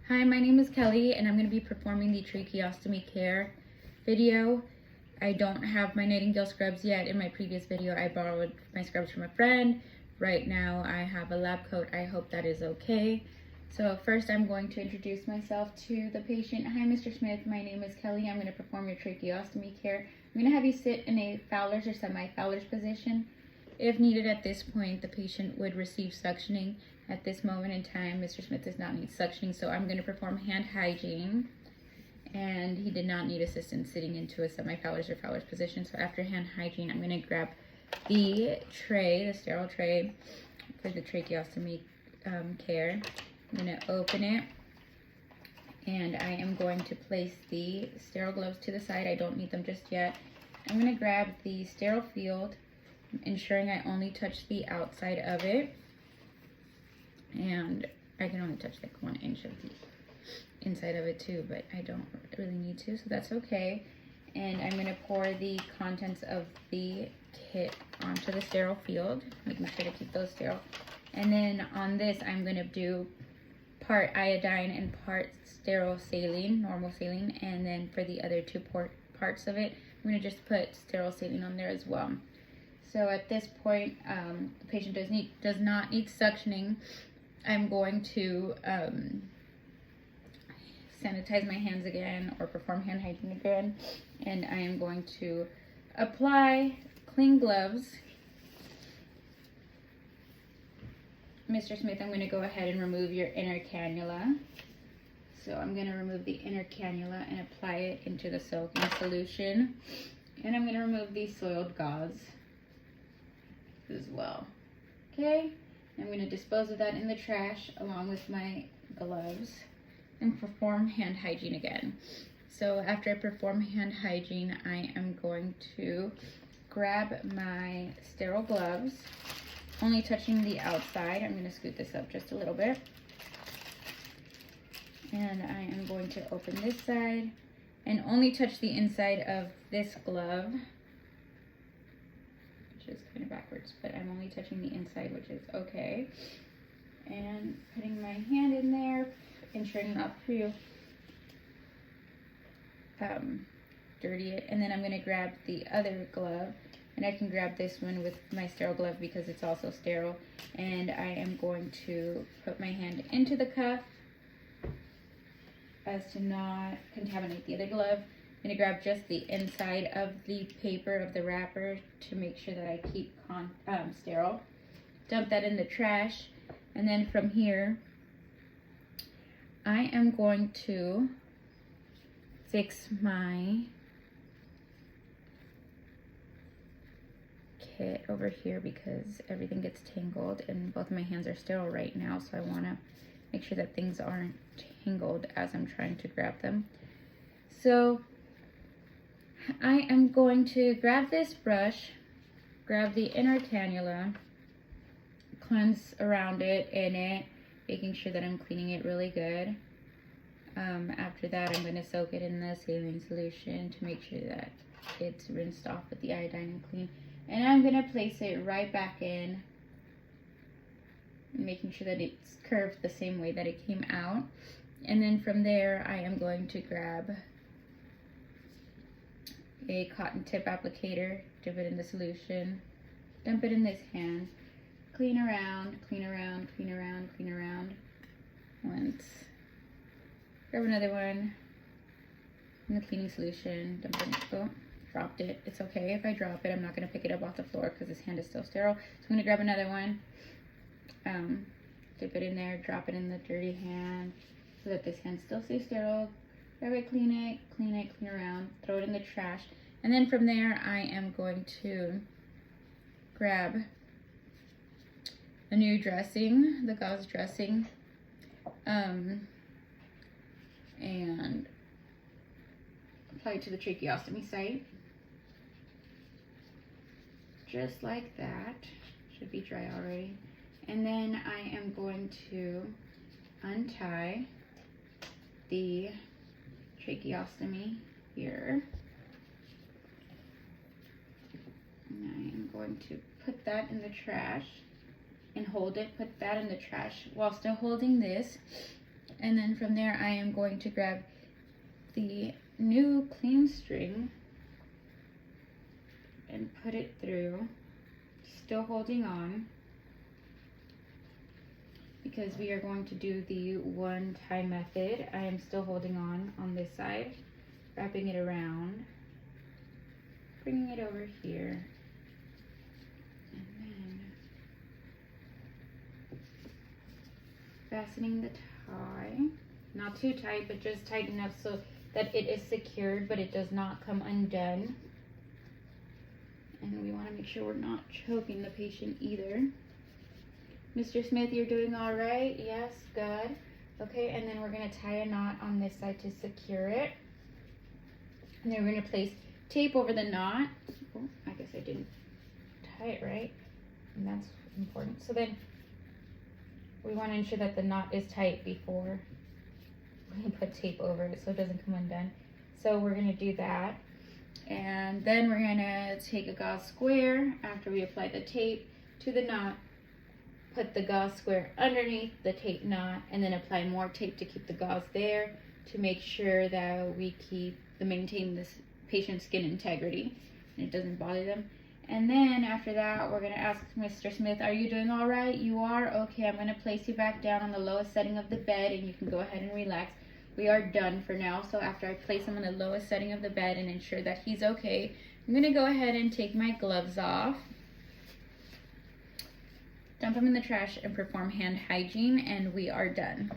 Hi, my name is Kelly and I'm going to be performing the tracheostomy care video. I don't have my Nightingale scrubs yet. In my previous video, I borrowed my scrubs from a friend. Right now, I have a lab coat. I hope that is okay. So first, I'm going to introduce myself to the patient. Hi, Mr. Smith. My name is Kelly. I'm going to perform your tracheostomy care. I'm going to have you sit in a Fowler's or semi-Fowler's position. If needed at this point, the patient would receive suctioning. At this moment in time, Mr. Smith does not need suctioning, so I'm going to perform hand hygiene. And he did not need assistance sitting into a semi-Fowler's or Fowler's position. So after hand hygiene, I'm going to grab the tray, the sterile tray for the tracheostomy care. I'm going to open it, and I am going to place the sterile gloves to the side. I don't need them just yet. I'm going to grab the sterile field, ensuring I only touch the outside of it. And I can only touch like 1 inch of the inside of it too, but I don't really need to, so that's okay. And I'm going to pour the contents of the kit onto the sterile field, making sure to keep those sterile. And then on this, I'm going to do part iodine and part sterile saline, normal saline. And then for the other two parts of it, I'm going to just put sterile saline on there as well. So at this point, the patient does not need suctioning. I'm going to sanitize my hands again or perform hand hygiene again. And I am going to apply clean gloves. Mr. Smith, I'm going to go ahead and remove your inner cannula. So I'm going to remove the inner cannula and apply it into the soaking solution. And I'm going to remove the soiled gauze as well. Okay, I'm going to dispose of that in the trash along with my gloves and perform hand hygiene again. So after I perform hand hygiene, I am going to grab my sterile gloves, only touching the outside. I'm going to scoot this up just a little bit. And I am going to open this side and only touch the inside of this glove, which is kind of backwards, but I'm only touching the inside, which is okay. And putting my hand in there, ensuring not to dirty it. And then I'm going to grab the other glove, and I can grab this one with my sterile glove because it's also sterile. And I am going to put my hand into the cuff as to not contaminate the other glove. I'm going to grab just the inside of the paper of the wrapper to make sure that I keep sterile. Dump that in the trash. And then from here, I am going to fix my kit over here because everything gets tangled and both my hands are sterile right now, so I want to make sure that things aren't tangled as I'm trying to grab them. So I am going to grab this brush, grab the inner cannula, cleanse around it, in it, making sure that I'm cleaning it really good. After that, I'm going to soak it in the saline solution to make sure that it's rinsed off with the iodine and clean. And I'm going to place it right back in, making sure that it's curved the same way that it came out. And then from there, I am going to grab a cotton tip applicator, dip it in the solution, dump it in this hand, clean around, clean around, clean around, clean around. Once, grab another one in the cleaning solution, dump it, oh, dropped it. It's okay if I drop it. I'm not going to pick it up off the floor because this hand is still sterile. So I'm going to grab another one, dip it in there, drop it in the dirty hand so that this hand still stays sterile. Grab it, clean around, throw it in the trash. And then from there, I am going to grab a new dressing, the gauze dressing, and apply it to the tracheostomy site. Just like that. Should be dry already. And then I am going to untie the tracheostomy here. And I am going to put that in the trash and hold it, put that in the trash while still holding this. And then from there, I am going to grab the new clean string and put it through, still holding on, because we are going to do the one tie method. I am still holding on this side, wrapping it around, bringing it over here, and then fastening the tie. Not too tight, but just tight enough so that it is secured, but it does not come undone. And we want to make sure we're not choking the patient either. Mr. Smith, you're doing all right? Yes, good. Okay, and then we're going to tie a knot on this side to secure it. And then we're going to place tape over the knot. Oh, I guess I didn't tie it right, and that's important. So then we want to ensure that the knot is tight before we put tape over it so it doesn't come undone. So we're going to do that. And then we're going to take a gauze square after we apply the tape to the knot, put the gauze square underneath the tape knot, and then apply more tape to keep the gauze there to make sure that we maintain this patient's skin integrity and it doesn't bother them. And then after that, we're going to ask Mr. Smith, are you doing all right? You are? Okay, I'm going to place you back down on the lowest setting of the bed, and you can go ahead and relax. We are done for now. So after I place him on the lowest setting of the bed and ensure that he's okay, I'm going to go ahead and take my gloves off, dump them in the trash, and perform hand hygiene, and we are done.